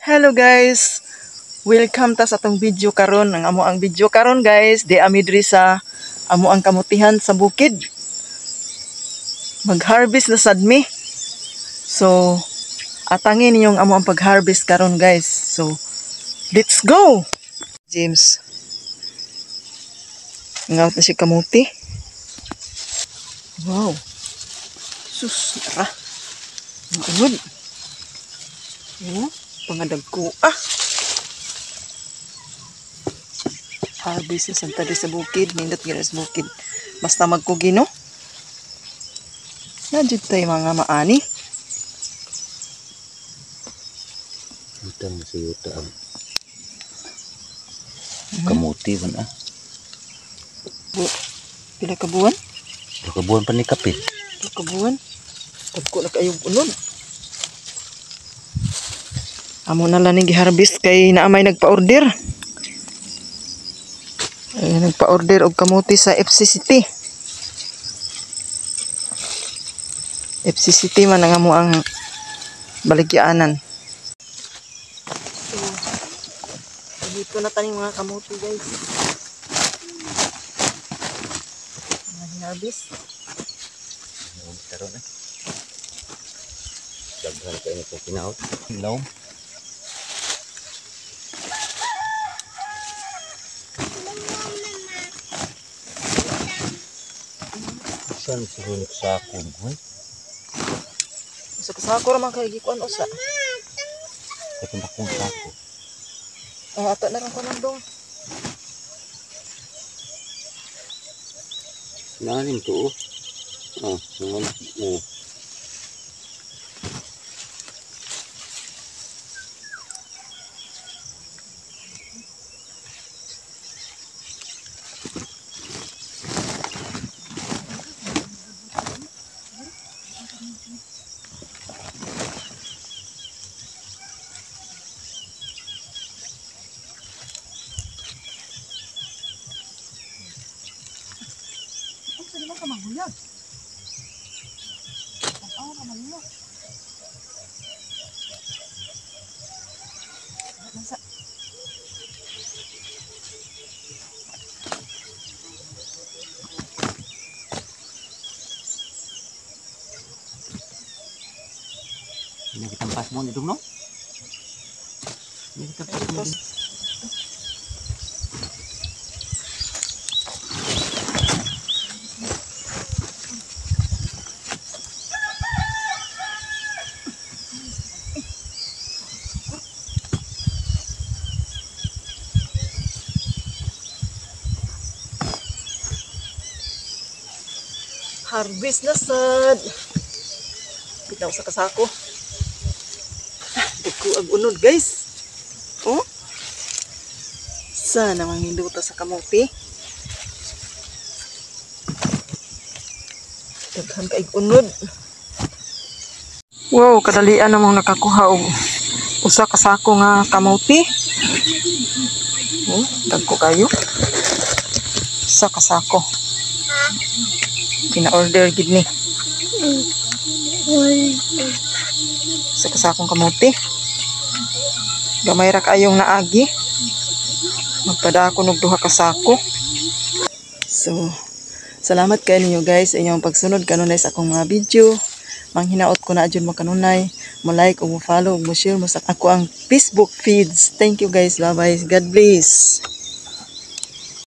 Hello guys, welcome ta sa atong video karon. Ang amo ang video karon guys, di ami diri sa amo ang kamutihan sa bukid. Mag-harvest na sad mi. So atangin ninyong amo ang pag-harvest karon guys. So let's go. James. Ngaw na si kamuti. Wow. Sus, tara. Good. Pangadag ko harvest sa tadi sa bukid, nindot gira sa bukid, basta magkugi no nadjud tay mga maani utang sa yuta ang kamuti man pila ka buwan kabuan pa ni kapit pila ka buwan tagko na kayong unod. Amo na lang gi-harvest kay naamay nagpa-order. Nagpa-order og kamuti sa FCCT. FCCT man ang amo ang baligyaanan. So, dito na taning mga kamuti guys. Harvest. Karon daghan kayo na itong kinaot. Ilaw. Saan siguro sa akong boy? Sa kasako raman kay gikuan usa. Katong akong sako. Ato na lang ko nandong. Nanin to naman Sino ka maguyag? Ang ka manino. Nasa ini kita pas mo dito no? Ini kita pas mo. harvest na sad. Bitaw sa kasako. Dagko ag unod guys. Oh. Sana manginduta sa kamuti. Daghan kay unod. Wow, kadalian namang nakakuha og usa ka sako nga kamuti. Oh, dagko kayo. Usa ka sako. Pina-order gid ni. Sa kasakong kamuti. Gamay ra kayong naagi. Magpadako og duha ka sako. So, salamat kay ninyo guys sa inyong pagsunod kanunay sa akong mga video. Manghinaot ko na adyon mo kanunay. Mo like ug mo follow ug mo share mo sa ako ang Facebook feeds. Thank you guys. Bye bye. God bless.